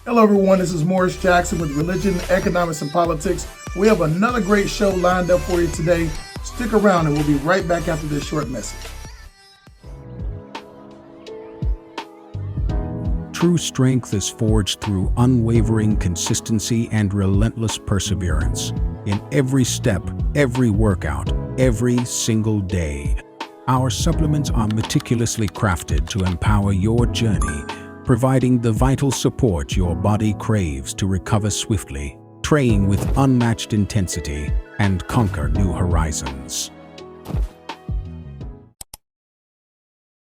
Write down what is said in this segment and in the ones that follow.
Hello, everyone. This is Morris Jackson with Religion, Economics, and Politics. We have another great show lined up for you today. Stick around, and we'll be right back after this short message. True strength is forged through unwavering consistency and relentless perseverance. In every step, every workout, every single day. Our supplements are meticulously crafted to empower your journey, providing the vital support your body craves to recover swiftly, train with unmatched intensity, and conquer new horizons.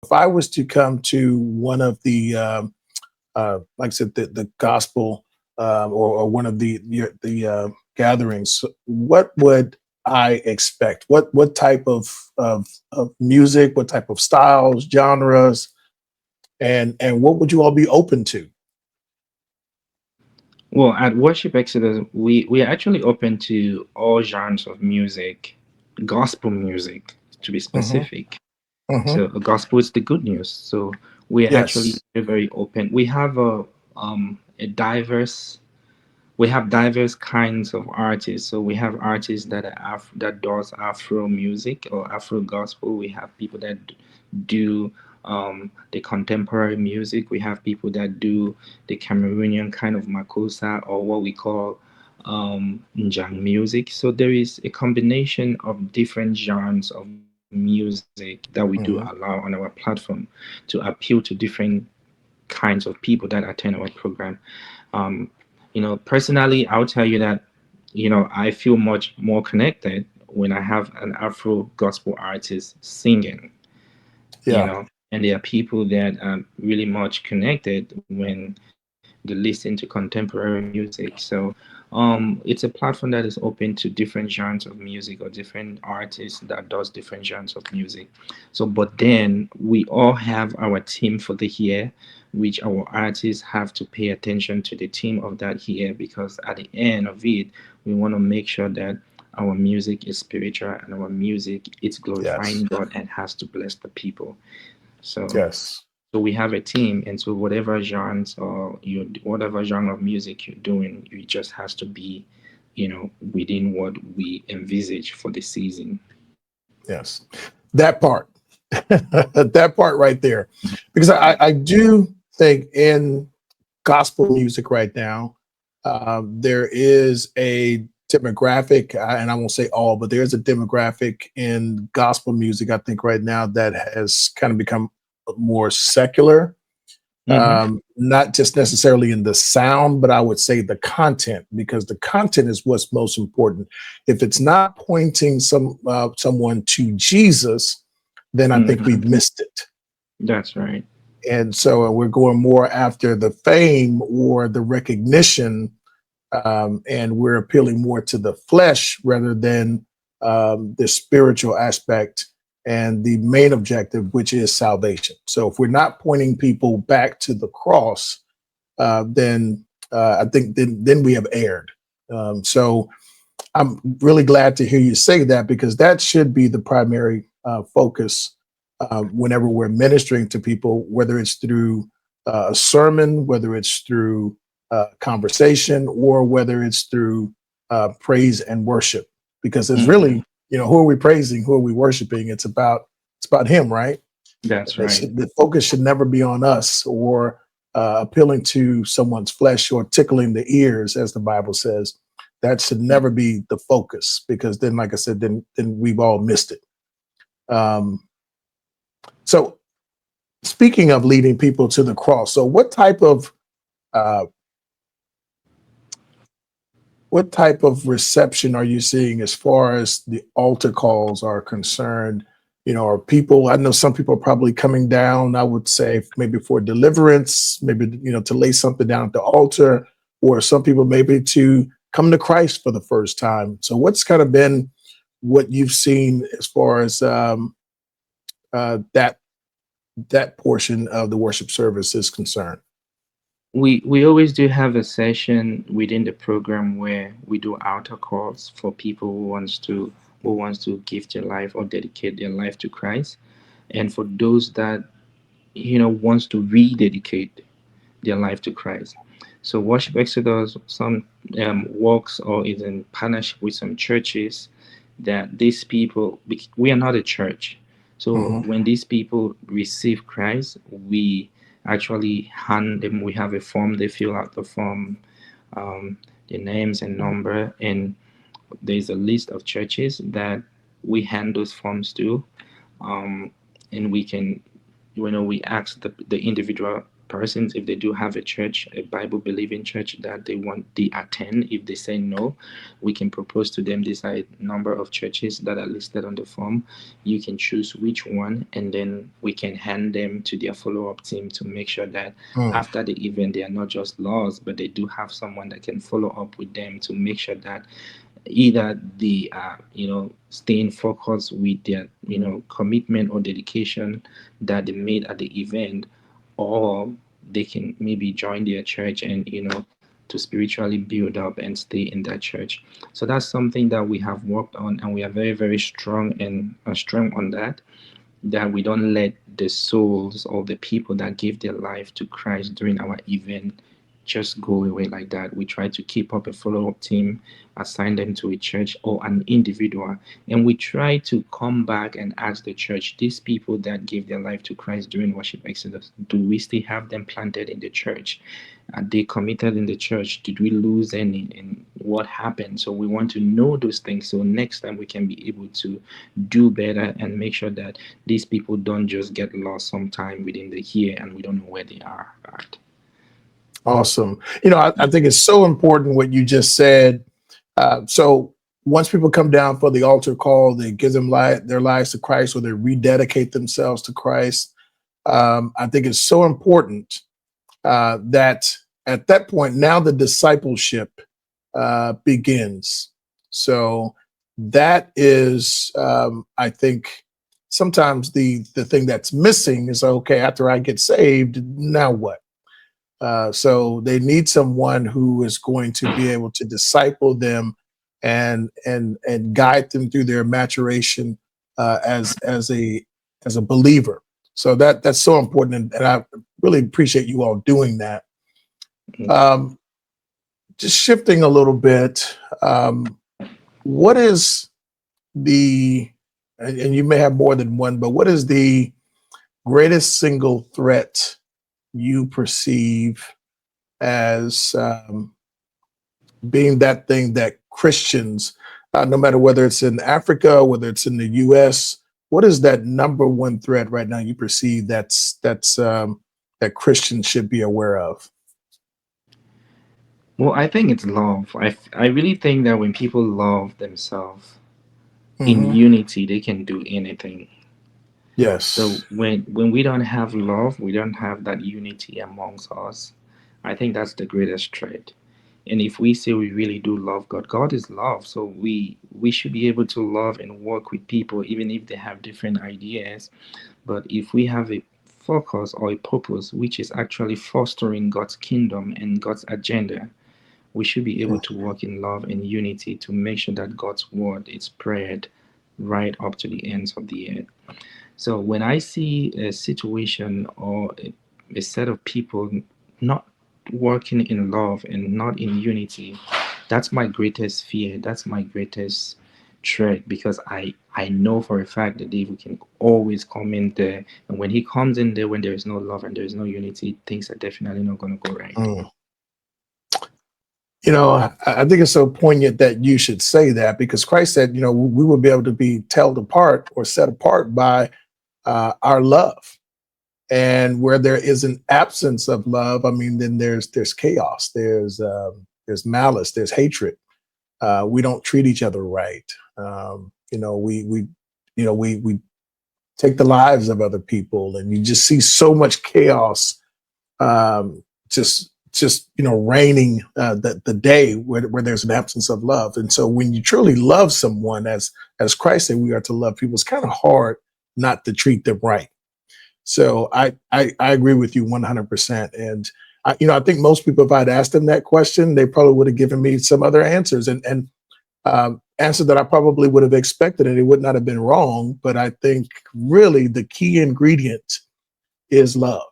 If I was to come to one of the, like I said, the gospel or one of the gatherings, what would I expect? What type of music? What type of styles, genres, and what would you all be open to? Well, at Worship Exodus, we are actually open to all genres of music, gospel music to be Hmm. specific. Hmm. So, gospel is the good news. So, we are actually Yes. very, very open. We have a diverse. We have diverse kinds of artists. So we have artists that are that does Afro music or Afro gospel. We have people that do the contemporary music. We have people that do the Cameroonian kind of makossa or what we call Njang music. So there is a combination of different genres of music that we do allow Hmm. on our platform to appeal to different kinds of people that attend our program. Um, personally, I'll tell you that, I feel much more connected when I have an Afro gospel artist singing, Yeah. and there are people that are really much connected when they listen to contemporary music. So, it's a platform that is open to different genres of music or different artists that does different genres of music. So, but then we all have our theme for the year, which our artists have to pay attention to the theme of that year, because at the end of it, we want to make sure that our music is spiritual and our music is glorifying Yes. God and has to bless the people. So Yes. so we have a team, and so whatever genres or whatever genre of music you're doing, it just has to be, within what we envisage for the season. Yes. That part. That part right there. Because I do think in gospel music right now, there is a demographic, and I won't say all, but there's a demographic in gospel music, I think, right now that has kind of become more secular. Mm-hmm. Not just necessarily in the sound, but I would say the content, because the content is what's most important. If it's not pointing someone to Jesus, then I think Mm-hmm. we've missed it. That's right. And so we're going more after the fame or the recognition, and we're appealing more to the flesh rather than the spiritual aspect and the main objective, which is salvation. So if we're not pointing people back to the cross, then I think then we have erred. So I'm really glad to hear you say that, because that should be the primary focus whenever we're ministering to people, whether it's through a sermon, whether it's through conversation, or whether it's through praise and worship. Because it's Mm-hmm. really, who are we praising, who are we worshiping? It's about Him, right? That's right. The focus should never be on us or appealing to someone's flesh or tickling the ears, as the Bible says. That should never be the focus, because then, like I said, then we've all missed it. Um, so, speaking of leading people to the cross, so uh, what type of reception are you seeing as far as the altar calls are concerned? Are people, I know some people are probably coming down, I would say maybe for deliverance, maybe, to lay something down at the altar, or some people maybe to come to Christ for the first time. So what's kind of been what you've seen as far as that portion of the worship service is concerned? We always do have a session within the program where we do altar calls for people who wants to give their life or dedicate their life to Christ, and for those that wants to rededicate their life to Christ. So Worship Exodus some works or is in partnership with some churches that these people, we are not a church. So Hmm. when these people receive Christ, we actually hand them, we have a form, they fill out the form, um, the names and number, and there's a list of churches that we hand those forms to, um, and we can, we ask the individual persons if they do have a church, a Bible believing church that they want to attend. If they say no, we can propose to them this number of churches that are listed on the form. You can choose which one, and then we can hand them to their follow-up team to make sure that Mm. after the event they are not just lost, but they do have someone that can follow up with them to make sure that either they are staying focused with their commitment or dedication that they made at the event, or they can maybe join their church and to spiritually build up and stay in that church. So that's something that we have worked on, and we are very very strong and strong on that, that we don't let the souls of the people that give their life to Christ during our event just go away like that. We try to keep up a follow up team, assign them to a church or an individual, and we try to come back and ask the church, these people that gave their life to Christ during Worship Exodus, do we still have them planted in the church? Are they committed in the church? Did we lose any? And what happened? So we want to know those things so next time we can be able to do better and make sure that these people don't just get lost sometime within the year and we don't know where they are at. Awesome. I think it's so important what you just said. So once people come down for the altar call, they give their lives to Christ, or they rededicate themselves to Christ. I think it's so important that at that point, now the discipleship begins. So that is, I think, sometimes the thing that's missing is, okay, after I get saved, now what? So they need someone who is going to be able to disciple them and guide them through their maturation as a believer. So that's so important, and I really appreciate you all doing that. Um, just shifting a little bit, what is the and you may have more than one, but what is the greatest single threat you perceive as being that thing that Christians, no matter whether it's in Africa, whether it's in the U.S., what is that number one threat right now you perceive that Christians should be aware of? Well, I think it's love. I really think that when people love themselves in Hmm. unity, they can do anything. So Yes. when we don't have love, we don't have that unity amongst us. I think that's the greatest threat. And if we say we really do love God, God is love. So we should be able to love and work with people even if they have different ideas. But if we have a focus or a purpose which is actually fostering God's kingdom and God's agenda, we should be able to work in love and unity to make sure that God's word is spread right up to the ends of the earth. So when I see a situation or a set of people not working in love and not in unity, that's my greatest fear. That's my greatest threat, because I know for a fact that devil can always come in there, and when he comes in there, when there is no love and there is no unity, things are definitely not going to go right. Mm. I think it's so poignant that you should say that, because Christ said, we will be able to be told apart or set apart by our love. And where there is an absence of love, I mean, then there's chaos, there's malice, there's hatred. We don't treat each other right. We take the lives of other people, and you just see so much chaos, just reigning the day where there's an absence of love. And so when you truly love someone, as Christ said we are to love people, it's kind of hard not to treat them right. So I agree with you 100%. And I think most people, if I'd asked them that question, they probably would have given me some other answers, and answer that I probably would have expected, and it would not have been wrong. But I think really the key ingredient is love.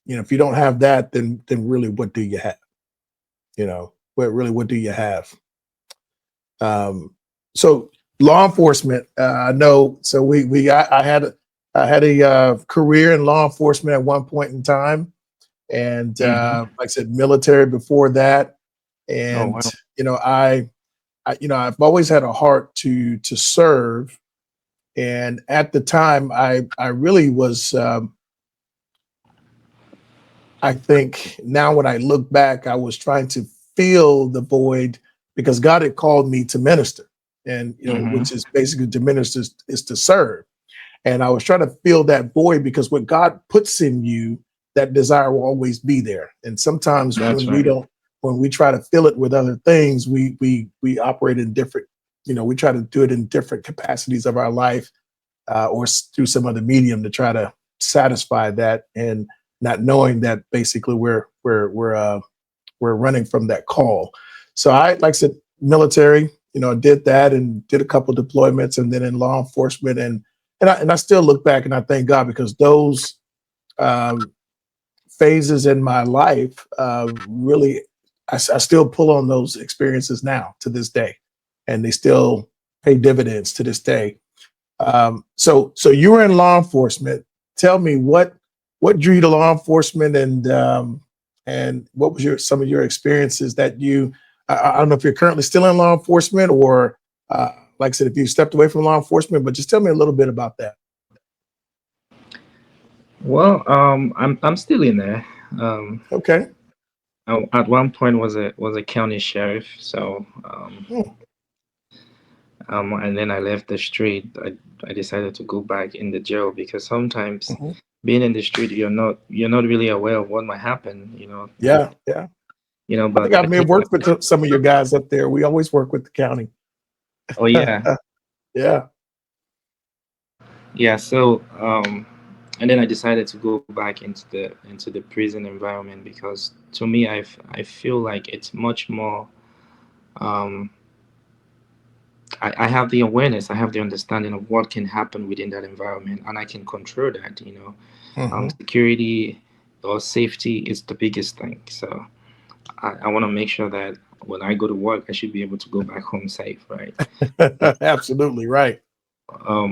If you don't have that, then really what do you have? What do you have? So law enforcement, I know. So I had a career in law enforcement at one point in time, and Hmm. like I said, military before that. Oh And wow. I've always had a heart to serve. And at the time, I really was. I think now when I look back, I was trying to fill the void because God had called me to minister, and Hmm. which is basically to minister is to serve. And I was trying to fill that void because what God puts in you, that desire will always be there. And sometimes That's right. when we try to fill it with other things, we operate in different, we try to do it in different capacities of our life, through some other medium to try to satisfy that, and not knowing that basically we're running from that call. So like I said, military, did that and did a couple deployments, and then in law enforcement, and I still look back and I thank God because those um, phases in my life really, I still pull on those experiences now to this day, and they still pay dividends to this day. So you were in law enforcement. Tell me what drew you to law enforcement, and what was some of your experiences that I don't know if you're currently still in law enforcement, or like I said, if you stepped away from law enforcement, but just tell me a little bit about that. Well, I'm still in there. Um, Okay. at one point was a county sheriff, so Hmm. and then I left the street. I decided to go back in the jail because sometimes Mhm. being in the street, you're not really aware of what might happen. Yeah, yeah. I think But I I may have think worked with some of your guys up there. We always work with the county. oh yeah, Yeah. yeah. So and then I decided to go back into the prison environment because to me, I feel like it's much more. Um, I have the awareness, I have the understanding of what can happen within that environment, and I can control that. Hmm. Security or safety is the biggest thing. So I want to make sure that when I go to work, I should be able to go back home safe, right? Absolutely right.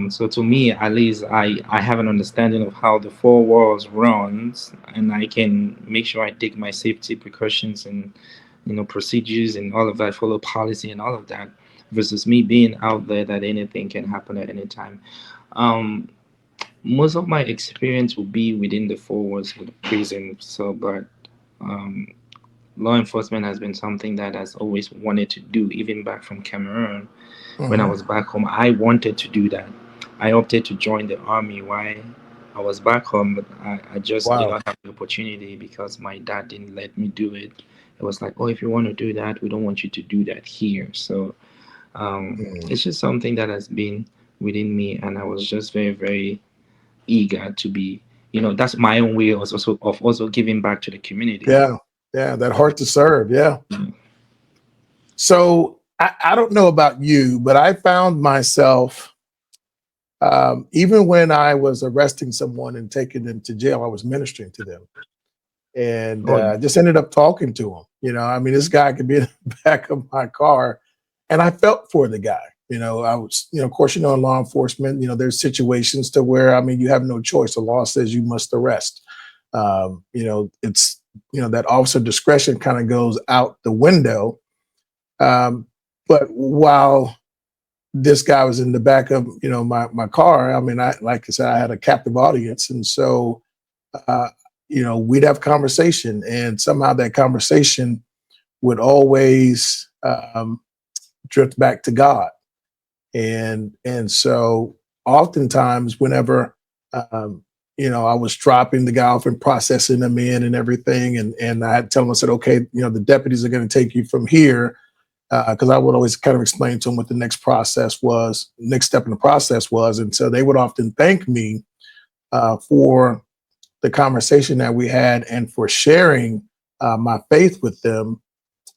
So to me, at least, I have an understanding of how the four walls runs, and I can make sure I take my safety precautions and procedures and all of that, follow policy and all of that, versus me being out there that anything can happen at any time. Um, Most of my experience will be within the four walls of the prison. So, but um, law enforcement has been something that has always wanted to do, even back from Cameroon. When I Hmm. was back home, I wanted to do that. I opted to join the army while I was back home, but I just did Wow. not have the opportunity because my dad didn't let me do it. It was like, oh, if you want to do that, we don't want you to do that here. So Mm. it's just something that has been within me, and I was just very, very eager to be. That's my own way of also giving back to the community. Yeah. Yeah. That heart to serve. Yeah. So I don't know about you, but I found myself, even when I was arresting someone and taking them to jail, I was ministering to them, and Oh, just ended up talking to him. I mean, this guy could be in the back of my car, and I felt for the guy. I was, of course, in law enforcement, there's situations to where, I mean, you have no choice. The law says you must arrest. It's, that officer discretion kind of goes out the window. Um, but while this guy was in the back of, my car, I mean, like I said, I had a captive audience. And so, uh, we'd have conversation, and somehow that conversation would always drift back to God. And so oftentimes whenever I was dropping the guy off and processing them in and everything, and I had to tell him, I said, okay, the deputies are going to take you from here, because I would always kind of explain to them what the next step in the process was. And so they would often thank me for the conversation that we had and for sharing my faith with them.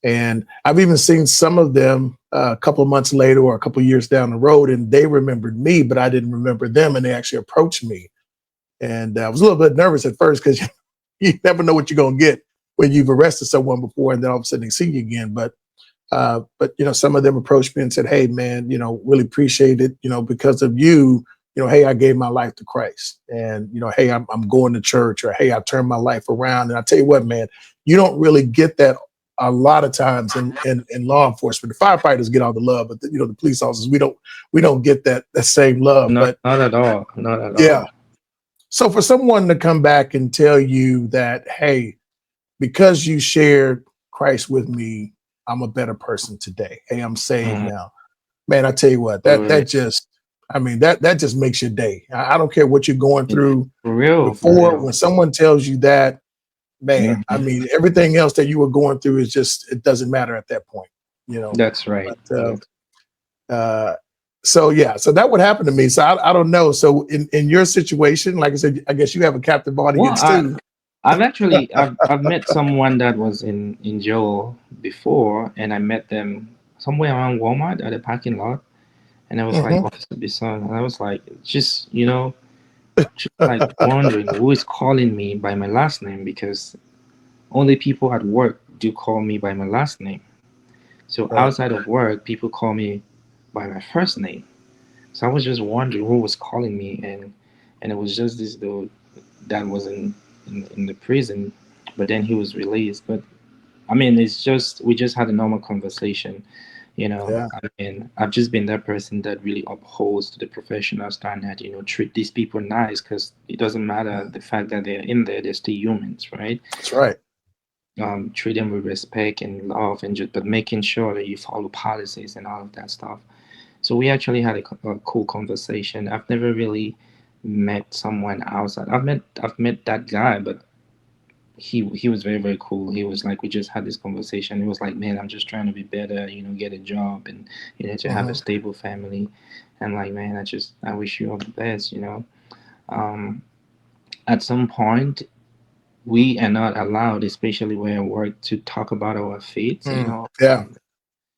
And I've even seen some of them a couple of months later or a couple of years down the road, and they remembered me, but I didn't remember them, and they actually approached me. And I was a little bit nervous at first because you never know what you're going to get when you've arrested someone before and then all of a sudden they see you again. But you know, some of them approached me and said, "Hey, man, you know, really appreciate it. You know, because of you, you know, hey, I gave my life to Christ, and you know, hey, I'm going to church, or hey, I turned my life around." And I tell you what, man, you don't really get that a lot of times in law enforcement. The firefighters get all the love, but you know, the police officers, we don't get that same love. Not But not at all. Not at yeah, all. so for someone to come back and tell you that, hey, because you shared Christ with me, I'm a better person today. Hey, I'm saved Mhm. now. Man, I tell you what, that Absolutely. just, I mean, that just makes your day. I don't care what you're going It- through For real, for before. real. When someone tells you that, man, I Mhm. mean, everything else that you were going through is just, it doesn't matter at that point, you know. That's right. But That's, uh, so yeah, so that would happen to me. So I don't know. So in your situation, like I said, I guess you have a captive well, audience too. I've actually I've met someone that was in jail before, and I met them somewhere around Walmart at a parking lot, and I was like, Hmm. Officer Bisong, and I was like, just like wondering who is calling me by my last name, because only people at work do call me by my last name. So Right. outside of work, people call me by my first name. So I was just wondering who was calling me, and it was just this dude that was in the prison, but then he was released. But I mean, it's just we just had a normal conversation, you know. Yeah. I mean, I've just been that person that really upholds to the professional standard, treat these people nice, because it doesn't matter the fact that they're in there, they're still humans, right? That's right. Treat them with respect and love, and just but making sure that you follow policies and all of that stuff. So we actually had a cool conversation. I've never really met someone outside. I've met that guy, but he was very very cool. He was like, we just had this conversation. He was like, man, I'm just trying to be better, get a job, and to have a Hmm. stable family. I'm like, man, I wish you all the best. Um, at some point we are not allowed, especially where I work, to talk about our faith. Yeah.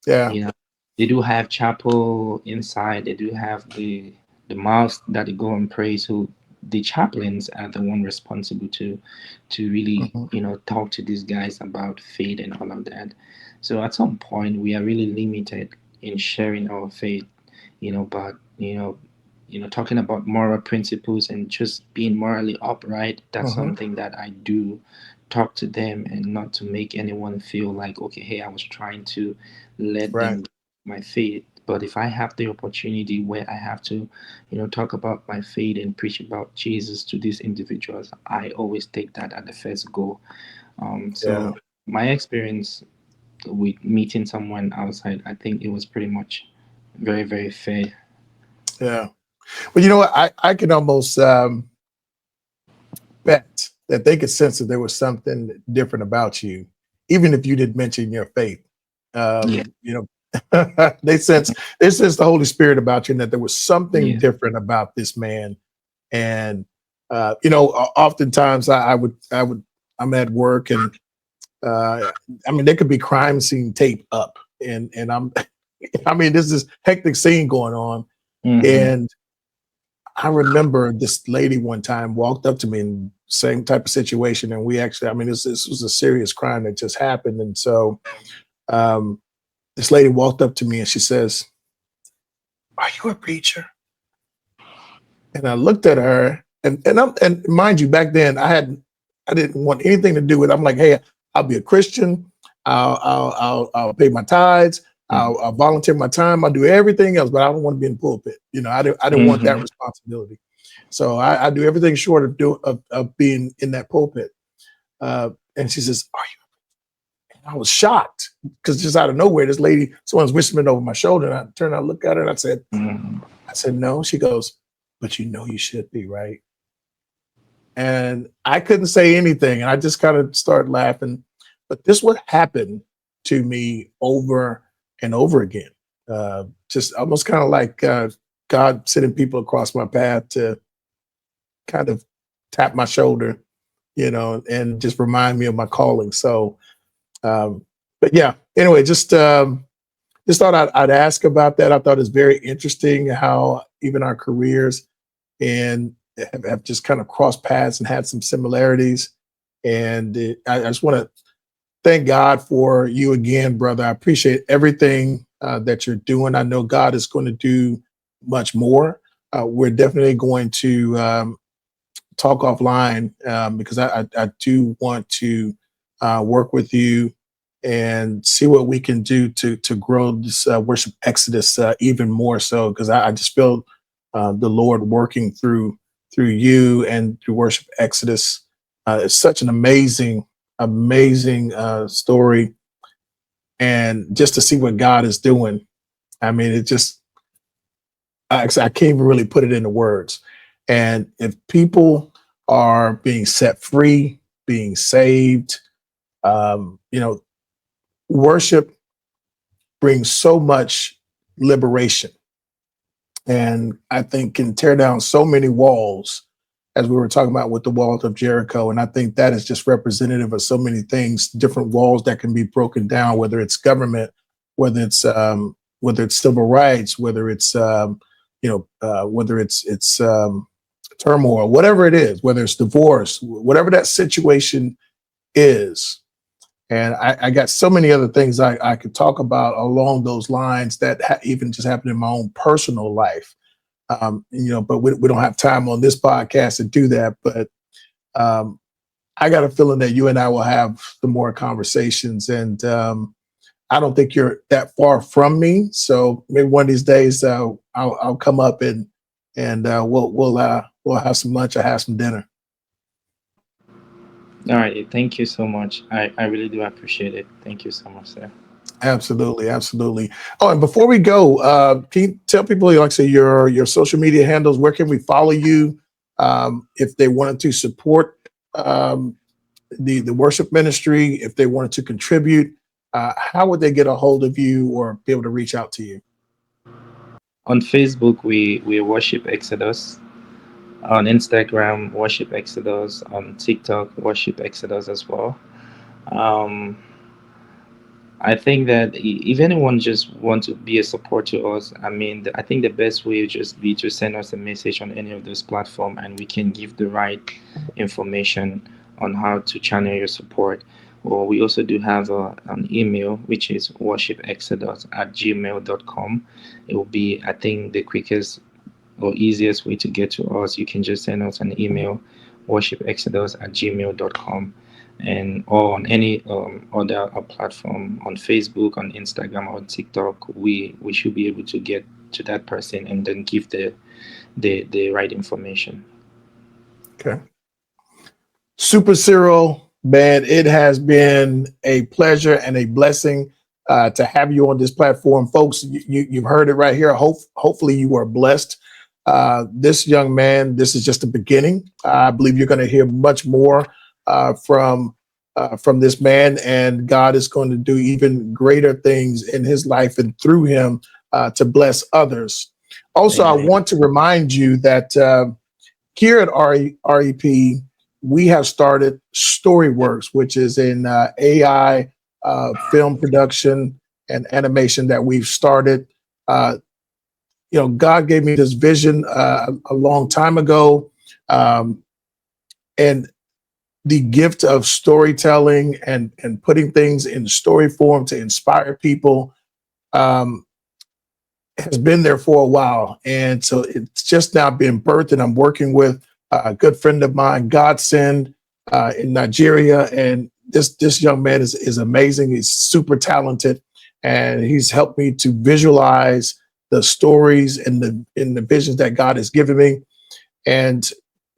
Yeah. You know, they do have chapel inside. They do have the mosque that they go and pray. So the chaplains are the one responsible to really Hmm. talk to these guys about faith and all of that. So at some point we are really limited in sharing our faith. But talking about moral principles and just being morally upright, that's Hmm. something that I do talk to them, and not to make anyone feel like, okay, hey, I was trying to let Right. them my faith. But if I have the opportunity where I have to, talk about my faith and preach about Jesus to these individuals, I always take that at the first go. Yeah. So my experience with meeting someone outside, I think it was pretty much very, very fair. Yeah. Well, you know what? I can almost bet that they could sense that there was something different about you, even if you didn't mention your faith. Yeah, You know, they sense the Holy Spirit about you, and that there was something yeah. different about this man. And you know, oftentimes I'm at work, and I mean, there could be crime scene tape up, and I mean, there's this hectic scene going on, Hmm. and I remember this lady one time walked up to me in same type of situation, and we actually, I mean, this was a serious crime that just happened, and so um, this lady walked up to me and she says, "Are you a preacher?" And I looked at her, and mind you, back then I didn't want anything to do with it. I'm like, hey, I'll be a Christian. I'll pay my tithes. I'll volunteer my time. I'll do everything else, but I don't want to be in the pulpit. You know, I didn't want that Hmm. responsibility. So I do everything short of being in that pulpit. And she says, "Are you?" And I was shocked because just out of nowhere, this lady, someone's whispering over my shoulder, and I turned out, look at her, and Hmm. I said, no. She goes, "But you know you should be, right?" And I couldn't say anything, and I just kind of started laughing. But this would happen to me over and over again. Just almost kind of like God sending people across my path to kind of tap my shoulder, you know, and just remind me of my calling. So, but yeah. Anyway, just thought I'd ask about that. I thought it's very interesting how even our careers and have just kind of crossed paths and had some similarities. And I just want to thank God for you again, brother. I appreciate everything that you're doing. I know God is going to do much more. We're definitely going to talk offline because I do want to work with you and see what we can do to grow this worship exodus even more so, because I just feel the Lord working through you and through worship exodus. It's such an amazing story, and just to see what God is doing. I mean, it just I can't even really put it into words. And if people are being set free, being saved, you know, worship brings so much liberation, and I think can tear down so many walls, as we were talking about with the walls of Jericho. And I think that is just representative of so many things, different walls that can be broken down, whether it's government, whether it's civil rights, whether it's whether it's turmoil, whatever it is, whether it's divorce, whatever that situation is. And I got so many other things I could talk about along those lines that even just happened in my own personal life. But we don't have time on this podcast to do that. But I got a feeling that you and I will have some more conversations. And I don't think you're that far from me. So maybe one of these days I'll come up and we'll have some lunch or have some dinner. All right. Thank you so much. I really do appreciate it. Thank you so much, sir. Absolutely, absolutely. Oh, and before we go, can you tell people, like, say, your social media handles? Where can we follow you if they wanted to support the worship ministry? If they wanted to contribute, how would they get a hold of you or be able to reach out to you? On Facebook, we worship Exodus. On Instagram, worship Exodus. On TikTok, worship Exodus as well. Um, I think that if anyone just want to be a support to us, I mean, I think the best way would just be to send us a message on any of those platforms, and we can give the right information on how to channel your support. Or we also do have an email, which is worshipexodus@gmail.com. It will be, I think, the quickest or easiest way to get to us. You can just send us an email, worshipexodus@gmail.com, and or on any other platform, on Facebook, on Instagram, or TikTok. We should be able to get to that person and then give the right information. Okay. Super Cyril, man, it has been a pleasure and a blessing to have you on this platform. Folks, you've heard it right here. Hopefully you are blessed. This young man, this is just the beginning. I believe you're going to hear much more from this man, and God is going to do even greater things in his life and through him to bless others. Also, I Amen. want to remind you that here at REP, we have started Storyworks, which is an AI film production and animation that we've started. God gave me this vision a long time ago, and the gift of storytelling and putting things in story form to inspire people has been there for a while. And so it's just now being birthed, and I'm working with a good friend of mine, Godsend, in Nigeria. And this young man is amazing. He's super talented, and he's helped me to visualize the stories and the visions that God has given me. And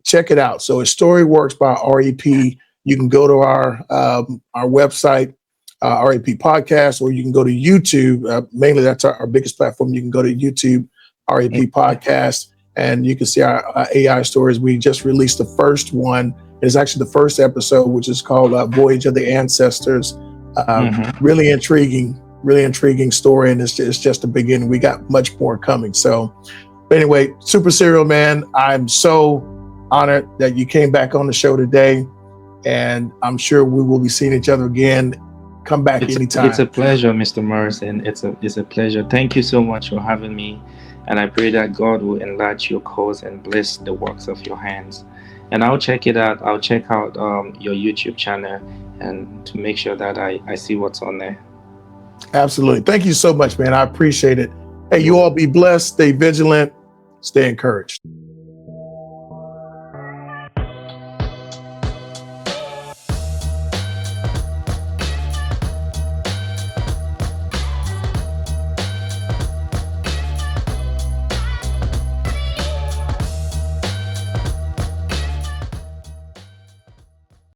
check it out. So it's Storyworks by REP. You can go to our website, REP Podcast, or you can go to YouTube. Mainly, that's our biggest platform. You can go to YouTube, REP Podcast, and you can see our AI stories. We just released the first one. It's actually the first episode, which is called Voyage of the Ancestors. Really intriguing story, and it's just the beginning. We got much more coming. So anyway, Super Cyril, man, I'm so honored that you came back on the show today, and I'm sure we will be seeing each other again. Come back anytime. It's a pleasure, Mr. Morrison. It's a pleasure. Thank you so much for having me, and I pray that God will enlarge your cause and bless the works of your hands. and I'll check it out. I'll check out your YouTube channel and to make sure that I see what's on there. Absolutely. Thank you so much, man. I appreciate it. Hey, you all be blessed, stay vigilant, stay encouraged.